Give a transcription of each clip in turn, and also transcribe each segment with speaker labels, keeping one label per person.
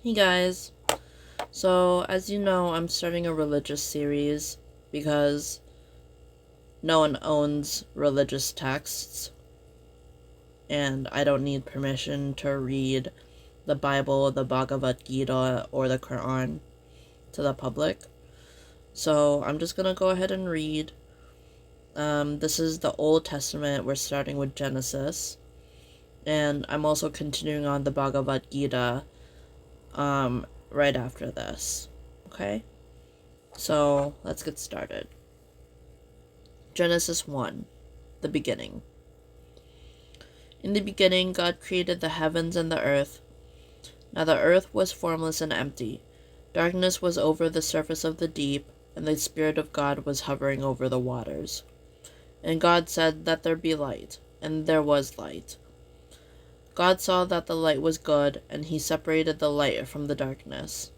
Speaker 1: Hey guys. So, as you know, I'm starting a religious series because no one owns religious texts and I don't need permission to read the Bible, the Bhagavad Gita, or the Quran to the public. So, I'm just gonna go ahead and read. This is the Old Testament. We're starting with Genesis. And I'm also continuing on the Bhagavad Gita right after this. Okay? So, let's get started. Genesis 1. The beginning. In the beginning, God created the heavens and the earth. Now the earth was formless and empty. Darkness was over the surface of the deep, and the Spirit of God was hovering over the waters. And God said, "Let there be light," and there was light. God saw that the light was good, and he separated the light from the darkness.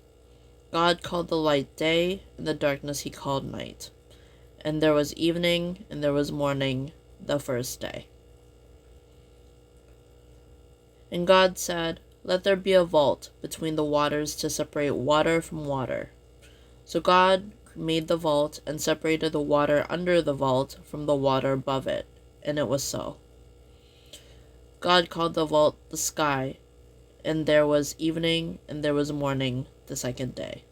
Speaker 1: God called the light day, and the darkness he called night. And there was evening, and there was morning, the first day. And God said, "Let there be a vault between the waters to separate water from water." So God made the vault and separated the water under the vault from the water above it, and it was so. God called the vault the sky, and there was evening and there was morning, the second day.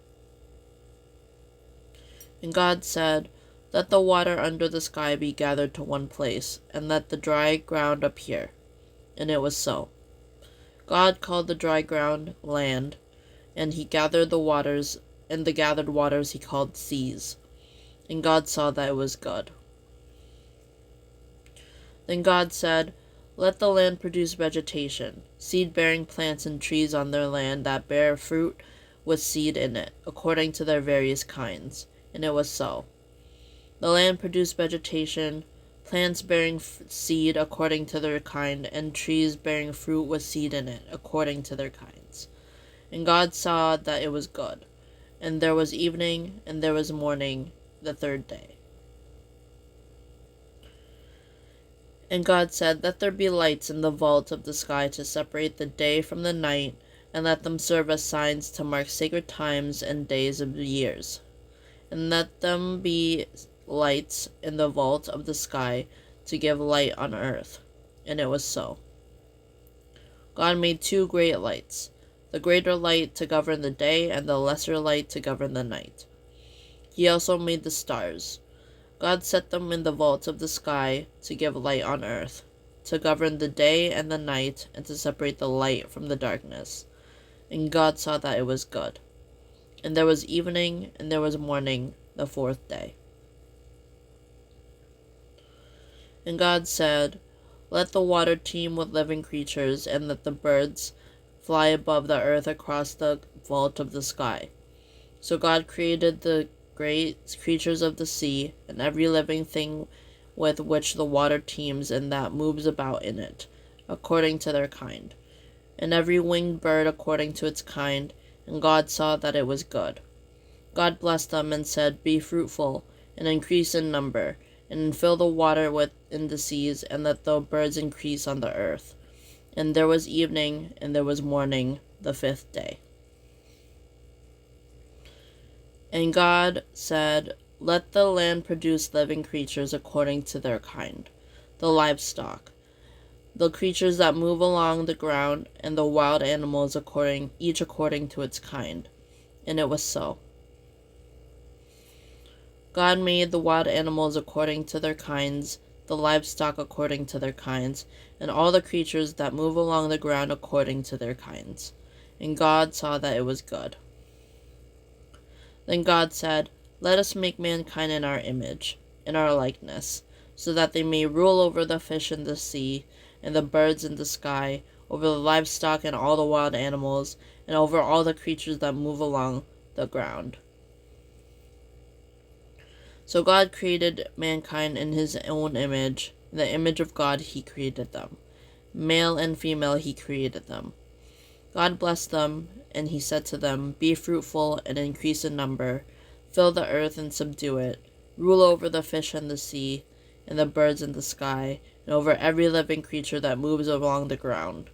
Speaker 1: And God said, "Let the water under the sky be gathered to one place, and let the dry ground appear." And it was so. God called the dry ground land, and he gathered the waters, and the gathered waters he called seas. And God saw that it was good. Then God said, "Let the land produce vegetation, seed-bearing plants and trees on their land that bear fruit with seed in it, according to their various kinds." And it was so. The land produced vegetation, plants bearing seed according to their kind, and trees bearing fruit with seed in it, according to their kinds. And God saw that it was good. And there was evening, and there was morning, the third day. And God said, "Let there be lights in the vault of the sky to separate the day from the night, and let them serve as signs to mark sacred times and days of the years. And let them be lights in the vault of the sky to give light on earth." And it was so. God made two great lights, the greater light to govern the day, and the lesser light to govern the night. He also made the stars. God set them in the vault of the sky to give light on earth, to govern the day and the night, and to separate the light from the darkness. And God saw that it was good. And there was evening, and there was morning, the fourth day. And God said, "Let the water teem with living creatures, and let the birds fly above the earth across the vault of the sky." So God created the great creatures of the sea, and every living thing with which the water teems and that moves about in it, according to their kind, and every winged bird according to its kind. And God saw that it was good. God blessed them and said, "Be fruitful, and increase in number, and fill the water within the seas, and let the birds increase on the earth." And there was evening, and there was morning, the fifth day. And God said, "Let the land produce living creatures according to their kind, the livestock, the creatures that move along the ground, and the wild animals each according to its kind." And it was so. God made the wild animals according to their kinds, the livestock according to their kinds, and all the creatures that move along the ground according to their kinds. And God saw that it was good. Then God said, "Let us make mankind in our image, in our likeness, so that they may rule over the fish in the sea, and the birds in the sky, over the livestock and all the wild animals, and over all the creatures that move along the ground." So God created mankind in his own image. In the image of God he created them. Male and female he created them. God blessed them, and he said to them, "Be fruitful and increase in number. Fill the earth and subdue it. Rule over the fish in the sea, and the birds in the sky, and over every living creature that moves along the ground."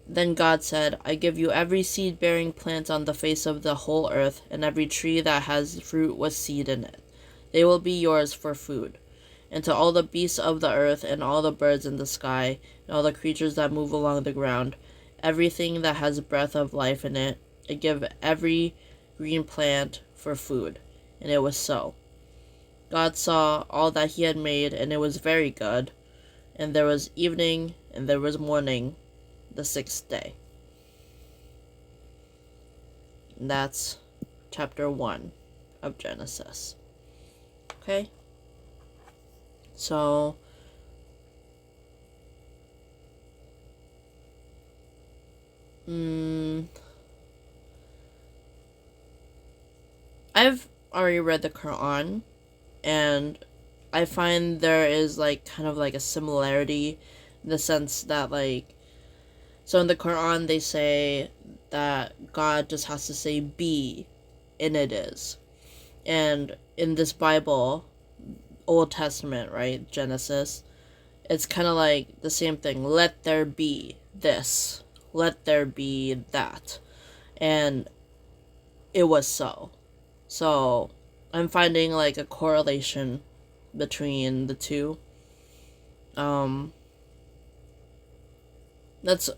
Speaker 1: Then God said, I give you every seed-bearing plant on the face of the whole earth, and every tree that has fruit with seed in it. They will be yours for food. And to all the beasts of the earth, and all the birds in the sky, and all the creatures that move along the ground, everything that has breath of life in it, I give every green plant for food. And it was so. God saw all that he had made, and it was very good. And there was evening, and there was morning, the sixth day. And that's chapter 1 of Genesis. Okay? So, I've already read the Quran, and I find there is like kind of like a similarity in the sense that so in the Quran they say that God just has to say be and it is. And in this Bible, Old Testament, right, Genesis, it's kind of like the same thing. Let there be this. Let there be that. And it was so. So I'm finding like a correlation between the two. That's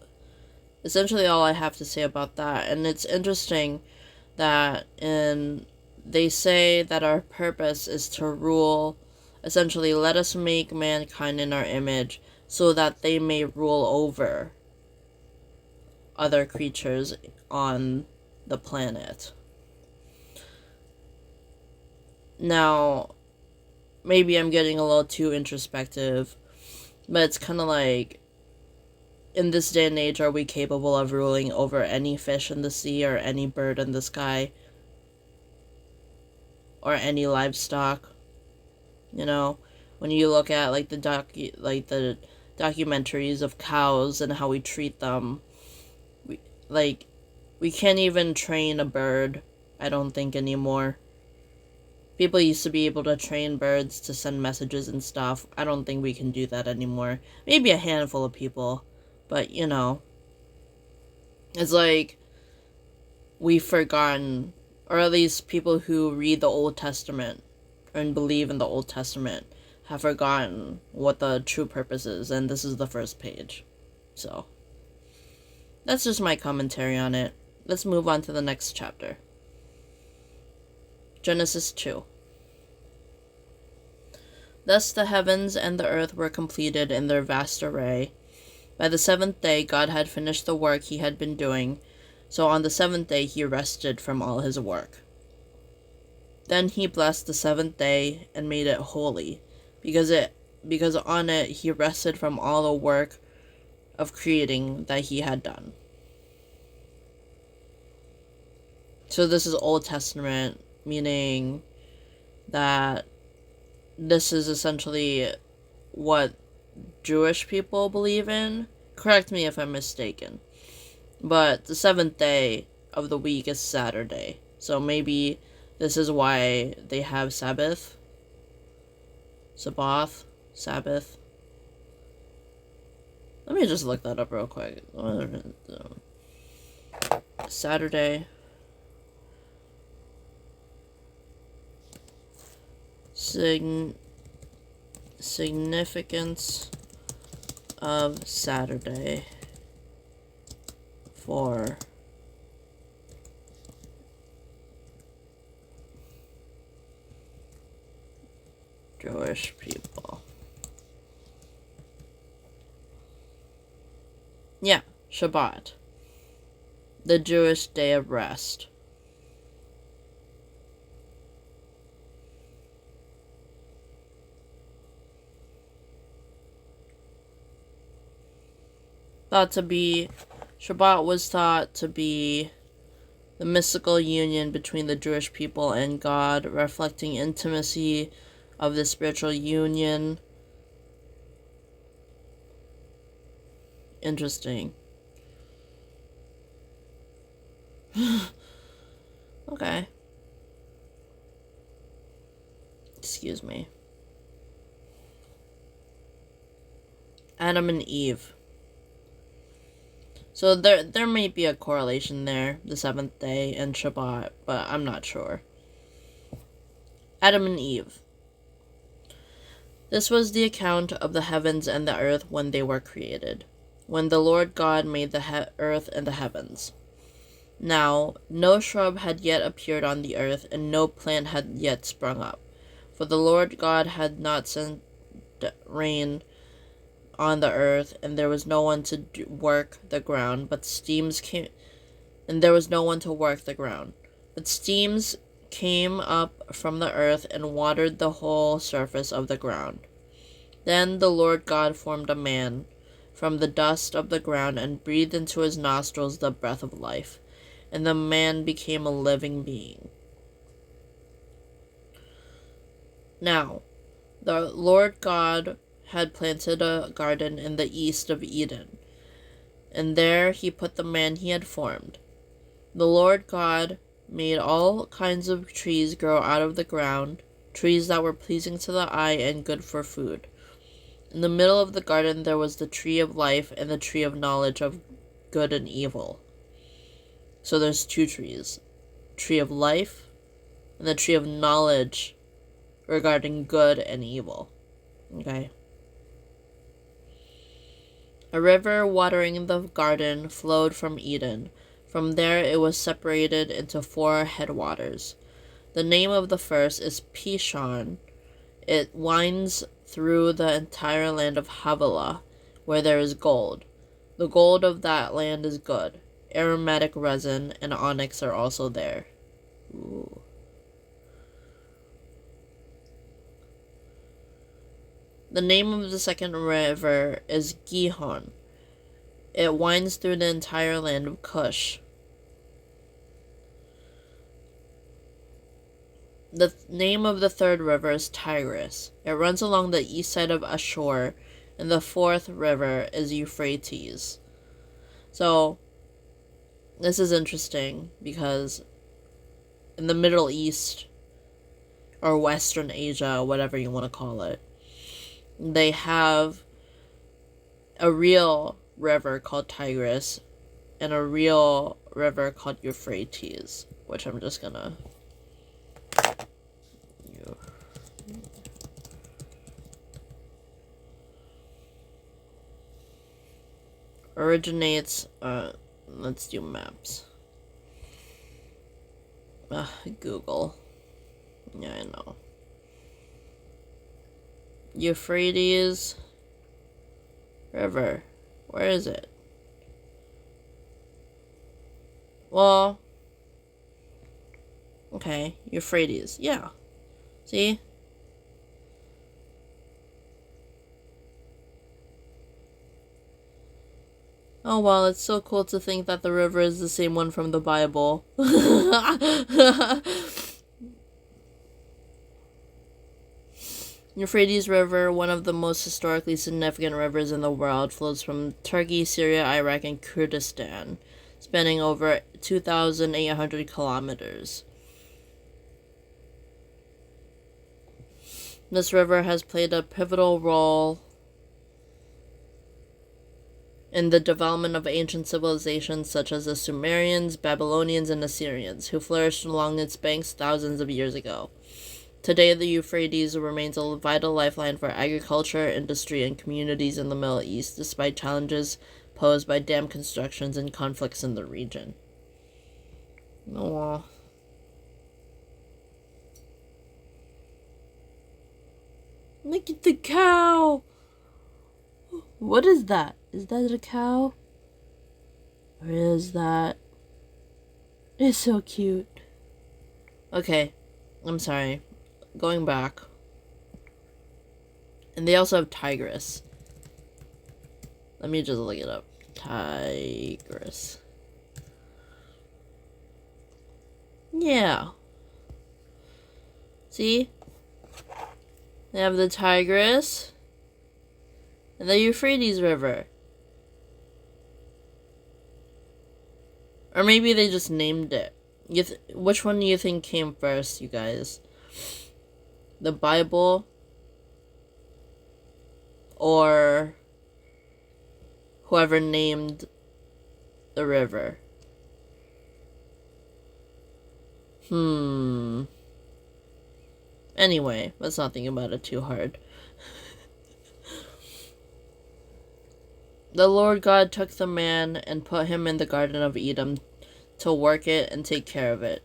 Speaker 1: essentially all I have to say about that. And it's interesting that they say that our purpose is to rule. Essentially, let us make mankind in our image so that they may rule over other creatures on the planet. Now, maybe I'm getting a little too introspective, but it's kind of like, in this day and age, are we capable of ruling over any fish in the sea or any bird in the sky or any livestock? You know, when you look at like the documentaries of cows and how we treat them, we can't even train a bird, I don't think, anymore. People used to be able to train birds to send messages and stuff. I don't think we can do that anymore. Maybe a handful of people, but you know, it's like we've forgotten, or at least people who read the Old Testament and believe in the Old Testament have forgotten what the true purpose is, and this is the first page. So, that's just my commentary on it. Let's move on to the next chapter. Genesis 2. Thus the heavens and the earth were completed in their vast array. By the seventh day God had finished the work he had been doing, so on the seventh day he rested from all his work. Then he blessed the seventh day and made it holy, because on it he rested from all the work of creating that he had done. So this is Old Testament, meaning that this is essentially what Jewish people believe in. Correct me if I'm mistaken. But the seventh day of the week is Saturday. So maybe this is why they have Sabbath. Sabbath. Let me just look that up real quick. Saturday. Significance of Saturday for Jewish people. Yeah, Shabbat, the Jewish day of rest. Shabbat was thought to be the mystical union between the Jewish people and God, reflecting intimacy of the spiritual union. Interesting. Okay. Excuse me. Adam and Eve. So there may be a correlation there, the seventh day and Shabbat, but I'm not sure. Adam and Eve. This was the account of the heavens and the earth when they were created, when the Lord God made the earth and the heavens. Now, no shrub had yet appeared on the earth, and no plant had yet sprung up, for the Lord God had not sent rain on the earth, and there was no one to work the ground, but streams came up from the earth and watered the whole surface of the ground. Then the Lord God formed a man from the dust of the ground and breathed into his nostrils the breath of life, and the man became a living being. Now, the Lord God had planted a garden in the east of Eden, and there he put the man he had formed. The Lord God made all kinds of trees grow out of the ground, trees that were pleasing to the eye and good for food. In the middle of the garden there was the tree of life and the tree of knowledge of good and evil. So there's two trees, tree of life and the tree of knowledge regarding good and evil. Okay. A river watering the garden flowed from Eden. From there it was separated into 4 headwaters. The name of the first is Pishon. It winds through the entire land of Havilah, where there is gold. The gold of that land is good. Aromatic resin and onyx are also there. Ooh. The name of the second river is Gihon. It winds through the entire land of Cush. The name of the third river is Tigris. It runs along the east side of Ashur, and the fourth river is Euphrates. So, this is interesting because in the Middle East, or Western Asia, whatever you want to call it, they have a real river called Tigris and a real river called Euphrates, which I'm just gonna originates, let's do maps. Google. Yeah, I know. Euphrates River. Where is it? Well, okay, Euphrates. Yeah. See? Oh, well, it's so cool to think that the river is the same one from the Bible. Euphrates River, one of the most historically significant rivers in the world, flows from Turkey, Syria, Iraq, and Kurdistan, spanning over 2,800 kilometers. This river has played a pivotal role in the development of ancient civilizations such as the Sumerians, Babylonians, and Assyrians, who flourished along its banks thousands of years ago. Today, the Euphrates remains a vital lifeline for agriculture, industry, and communities in the Middle East, despite challenges posed by dam constructions and conflicts in the region. Oh. Look at the cow! What is that? Is that a cow? Or is that... It's so cute. Okay, I'm sorry. Going back. And they also have Tigris. Let me just look it up. Tigris. Yeah. See? They have the Tigris and the Euphrates River. Or maybe they just named it. Which one do you think came first, you guys? The Bible or whoever named the river. Anyway, let's not think about it too hard. The Lord God took the man and put him in the Garden of Eden to work it and take care of it.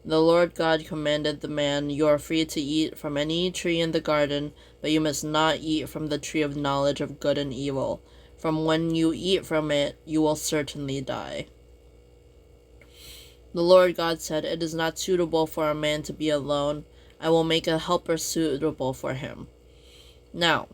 Speaker 1: The Lord God commanded the man, "You are free to eat from any tree in the garden, but you must not eat from the tree of knowledge of good and evil. From when you eat from it, you will certainly die." The Lord God said, "It is not suitable for a man to be alone. I will make a helper suitable for him." Now,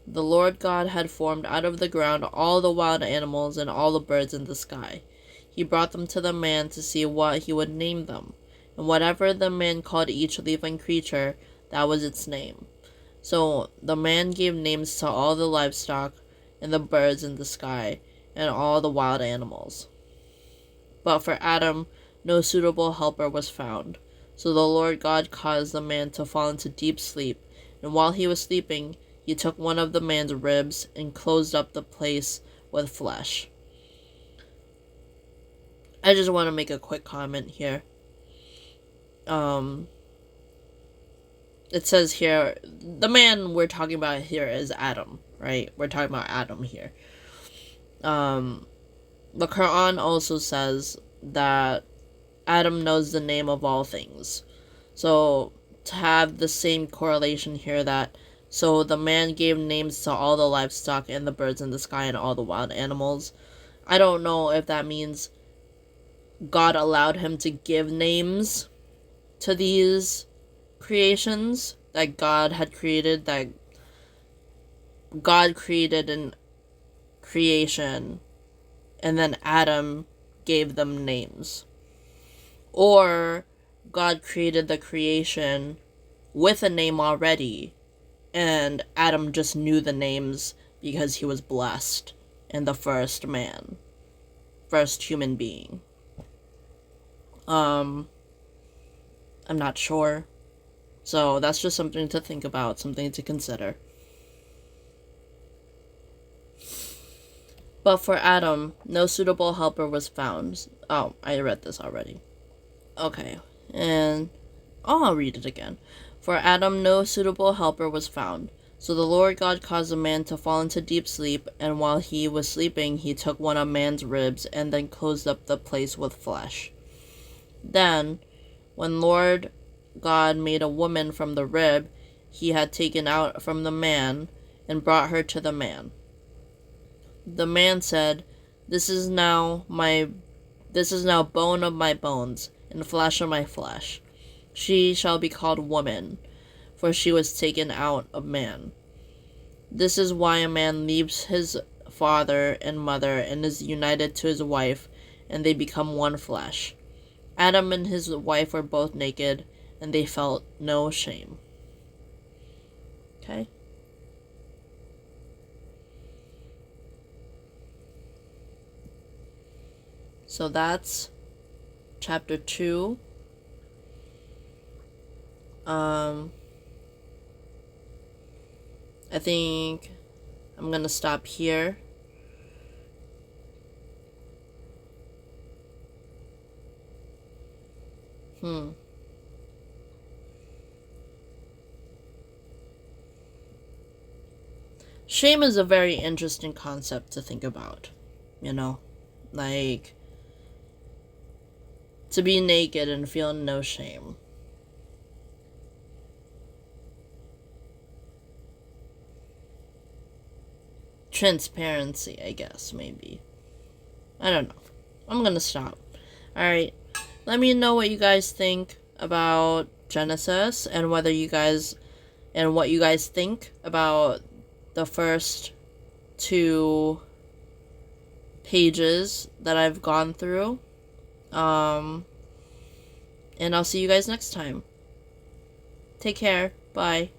Speaker 1: the Lord God had formed out of the ground all the wild animals and all the birds in the sky. He brought them to the man to see what he would name them. And whatever the man called each living creature, that was its name. So the man gave names to all the livestock and the birds in the sky and all the wild animals. But for Adam, no suitable helper was found. So the Lord God caused the man to fall into deep sleep, and while he was sleeping, he took one of the man's ribs and closed up the place with flesh. I just want to make a quick comment here. It says here, the man we're talking about here is Adam, right? We're talking about Adam here. The Quran also says that Adam knows the name of all things. So to have the same correlation here so the man gave names to all the livestock and the birds in the sky and all the wild animals. I don't know if that means God allowed him to give names to these creations that God had created, that God created in creation, and then Adam gave them names. Or God created the creation with a name already, and Adam just knew the names because he was blessed and the first man, first human being. I'm not sure. So that's just something to think about, something to consider. But for Adam, no suitable helper was found. Oh, I read this already. Okay, and I'll read it again. For Adam, no suitable helper was found. So the Lord God caused the man to fall into deep sleep, and while he was sleeping, he took one of man's ribs and then closed up the place with flesh. Then, when Lord God made a woman from the rib he had taken out from the man and brought her to the man. The man said, This is now bone of my bones and flesh of my flesh. She shall be called woman, for she was taken out of man. This is why a man leaves his father and mother and is united to his wife, and they become one flesh. Adam and his wife were both naked, and they felt no shame. Okay? So that's chapter 2. I think I'm gonna stop here. Shame is a very interesting concept to think about, like to be naked and feel no shame. Transparency, I guess, maybe. I don't know. I'm gonna stop. Alright. Let me know what you guys think about Genesis and what you guys think about the first 2 pages that I've gone through. And I'll see you guys next time. Take care. Bye.